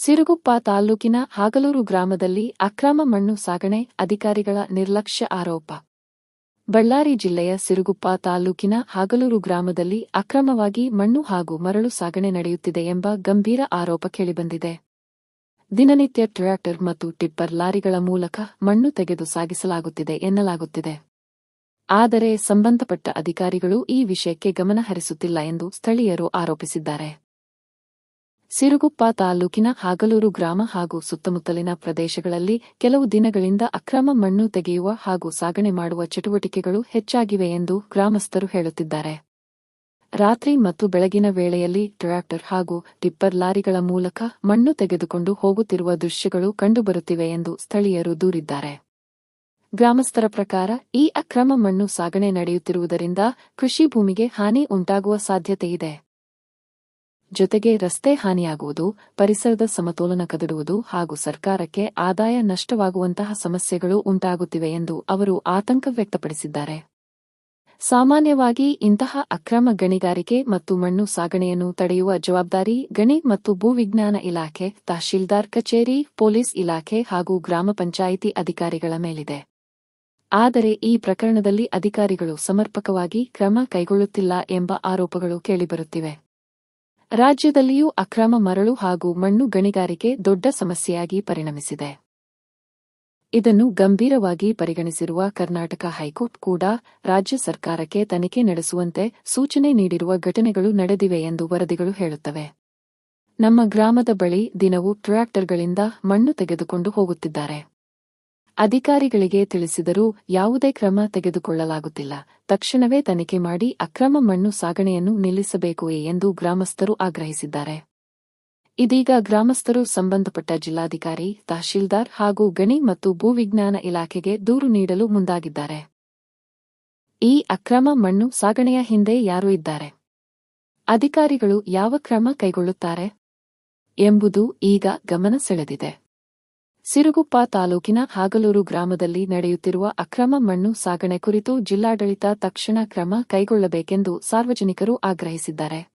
ಸಿರುಗುಪ್ಪ ತಾಲೂಕಿನ ಹಾಗಲೂರು ಗ್ರಾಮದಲ್ಲಿ ಅಕ್ರಮ ಮಣ್ಣು ಸಾಗಣೆ ಅಧಿಕಾರಿಗಳ ನಿರ್ಲಕ್ಷ್ಯ ಆರೋಪ. ಬಳ್ಳಾರಿ ಜಿಲ್ಲೆಯ ಸಿರುಗುಪ್ಪ ತಾಲೂಕಿನ ಹಾಗಲೂರು ಗ್ರಾಮದಲ್ಲಿ ಅಕ್ರಮವಾಗಿ ಮಣ್ಣು ಹಾಗೂ ಮರಳು ಸಾಗಣೆ ನಡೆಯುತ್ತಿದೆ ಎಂಬ ಗಂಭೀರ ಆರೋಪ ಕೇಳಿಬಂದಿದೆ. ದಿನನಿತ್ಯ ಟ್ರ್ಯಾಕ್ಟರ್ ಮತ್ತು ಟಿಪ್ಪರ್ ಲಾರಿಗಳ ಮೂಲಕ ಮಣ್ಣು ತೆಗೆದು ಸಾಗಿಸಲಾಗುತ್ತಿದೆ ಎನ್ನಲಾಗುತ್ತಿದೆ. ಆದರೆ ಸಂಬಂಧಪಟ್ಟ ಅಧಿಕಾರಿಗಳು ಈ ವಿಷಯಕ್ಕೆ ಗಮನ ಹರಿಸುತ್ತಿಲ್ಲ ಎಂದು ಸ್ಥಳೀಯರು ಆರೋಪಿಸಿದ್ದಾರೆ. ಸಿರುಗುಪ್ಪ ತಾಲೂಕಿನ ಹಾಗಲೂರು ಗ್ರಾಮ ಹಾಗೂ ಸುತ್ತಮುತ್ತಲಿನ ಪ್ರದೇಶಗಳಲ್ಲಿ ಕೆಲವು ದಿನಗಳಿಂದ ಅಕ್ರಮ ಮಣ್ಣು ತೆಗೆಯುವ ಹಾಗೂ ಸಾಗಣೆ ಮಾಡುವ ಚಟುವಟಿಕೆಗಳು ಹೆಚ್ಚಾಗಿವೆ ಎಂದು ಗ್ರಾಮಸ್ಥರು ಹೇಳುತ್ತಿದ್ದಾರೆ. ರಾತ್ರಿ ಮತ್ತು ಬೆಳಗಿನ ವೇಳೆಯಲ್ಲಿ ಟ್ರ್ಯಾಕ್ಟರ್ ಹಾಗೂ ಟಿಪ್ಪರ್ ಲಾರಿಗಳ ಮೂಲಕ ಮಣ್ಣು ತೆಗೆದುಕೊಂಡು ಹೋಗುತ್ತಿರುವ ದೃಶ್ಯಗಳು ಕಂಡುಬರುತ್ತಿವೆ ಎಂದು ಸ್ಥಳೀಯರು ದೂರಿದ್ದಾರೆ. ಗ್ರಾಮಸ್ಥರ ಪ್ರಕಾರ ಈ ಅಕ್ರಮ ಮಣ್ಣು ಸಾಗಣೆ ನಡೆಯುತ್ತಿರುವುದರಿಂದ ಕೃಷಿ ಭೂಮಿಗೆ ಹಾನಿ ಉಂಟಾಗುವ ಸಾಧ್ಯತೆಯಿದೆ. ಜೊತೆಗೆ ರಸ್ತೆ ಹಾನಿಯಾಗುವುದು, ಪರಿಸರದ ಸಮತೋಲನ ಕದಡುವುದು ಹಾಗೂ ಸರ್ಕಾರಕ್ಕೆ ಆದಾಯ ನಷ್ಟವಾಗುವಂತಹ ಸಮಸ್ಯೆಗಳು ಉಂಟಾಗುತ್ತಿವೆ ಎಂದು ಅವರು ಆತಂಕ ವ್ಯಕ್ತಪಡಿಸಿದ್ದಾರೆ. ಸಾಮಾನ್ಯವಾಗಿ ಇಂತಹ ಅಕ್ರಮ ಗಣಿಗಾರಿಕೆ ಮತ್ತು ಮಣ್ಣು ಸಾಗಣೆಯನ್ನು ತಡೆಯುವ ಜವಾಬ್ದಾರಿ ಗಣಿ ಮತ್ತು ಭೂವಿಜ್ಞಾನ ಇಲಾಖೆ, ತಹಶೀಲ್ದಾರ್ ಕಚೇರಿ, ಪೊಲೀಸ್ ಇಲಾಖೆ ಹಾಗೂ ಗ್ರಾಮ ಪಂಚಾಯಿತಿ ಅಧಿಕಾರಿಗಳ ಮೇಲಿದೆ. ಆದರೆ ಈ ಪ್ರಕರಣದಲ್ಲಿ ಅಧಿಕಾರಿಗಳು ಸಮರ್ಪಕವಾಗಿ ಕ್ರಮ ಕೈಗೊಳ್ಳುತ್ತಿಲ್ಲ ಎಂಬ ಆರೋಪಗಳು ಕೇಳಿಬರುತ್ತಿವೆ. ರಾಜ್ಯದಲ್ಲಿಯೂ ಅಕ್ರಮ ಮರಳು ಹಾಗೂ ಮಣ್ಣು ಗಣಿಗಾರಿಕೆ ದೊಡ್ಡ ಸಮಸ್ಯೆಯಾಗಿ ಪರಿಣಮಿಸಿದೆ. ಇದನ್ನು ಗಂಭೀರವಾಗಿ ಪರಿಗಣಿಸಿರುವ ಕರ್ನಾಟಕ ಹೈಕೋರ್ಟ್ ಕೂಡ ರಾಜ್ಯ ಸರ್ಕಾರಕ್ಕೆ ತನಿಖೆ ನಡೆಸುವಂತೆ ಸೂಚನೆ ನೀಡಿರುವ ಘಟನೆಗಳು ನಡೆದಿವೆ ಎಂದು ವರದಿಗಳು ಹೇಳುತ್ತವೆ. ನಮ್ಮ ಗ್ರಾಮದ ಬಳಿ ದಿನವೂ ಟ್ರ್ಯಾಕ್ಟರ್ಗಳಿಂದ ಮಣ್ಣು ತೆಗೆದುಕೊಂಡು ಹೋಗುತ್ತಿದ್ದಾರೆ. ಅಧಿಕಾರಿಗಳಿಗೆ ತಿಳಿಸಿದರೂ ಯಾವುದೇ ಕ್ರಮ ತೆಗೆದುಕೊಳ್ಳಲಾಗುತ್ತಿಲ್ಲ. ತಕ್ಷಣವೇ ತನಿಖೆ ಮಾಡಿ ಅಕ್ರಮ ಮಣ್ಣು ಸಾಗಣೆಯನ್ನು ನಿಲ್ಲಿಸಬೇಕು ಎಂದು ಗ್ರಾಮಸ್ಥರು ಆಗ್ರಹಿಸಿದ್ದಾರೆ. ಇದೀಗ ಗ್ರಾಮಸ್ಥರು ಸಂಬಂಧಪಟ್ಟ ಜಿಲ್ಲಾಧಿಕಾರಿ, ತಹಶೀಲ್ದಾರ್ ಹಾಗೂ ಗಣಿ ಮತ್ತು ಭೂವಿಜ್ಞಾನ ಇಲಾಖೆಗೆ ದೂರು ನೀಡಲು ಮುಂದಾಗಿದ್ದಾರೆ. ಈ ಅಕ್ರಮ ಮಣ್ಣು ಸಾಗಣೆಯ ಹಿಂದೆ ಯಾರು ಇದ್ದಾರೆ? ಅಧಿಕಾರಿಗಳು ಯಾವ ಕ್ರಮ ಕೈಗೊಳ್ಳುತ್ತಾರೆ ಎಂಬುದು ಈಗ ಗಮನ ಸೆಳೆದಿದೆ. ಸಿರುಗುಪ್ಪ ತಾಲೂಕಿನ ಹಾಗಲೂರು ಗ್ರಾಮದಲ್ಲಿ ನಡೆಯುತ್ತಿರುವ ಅಕ್ರಮ ಮಣ್ಣು ಸಾಗಣೆ ಕುರಿತು ಜಿಲ್ಲಾಡಳಿತ ತಕ್ಷಣ ಕ್ರಮ ಕೈಗೊಳ್ಳಬೇಕೆಂದು ಸಾರ್ವಜನಿಕರು ಆಗ್ರಹಿಸಿದ್ದಾರೆ.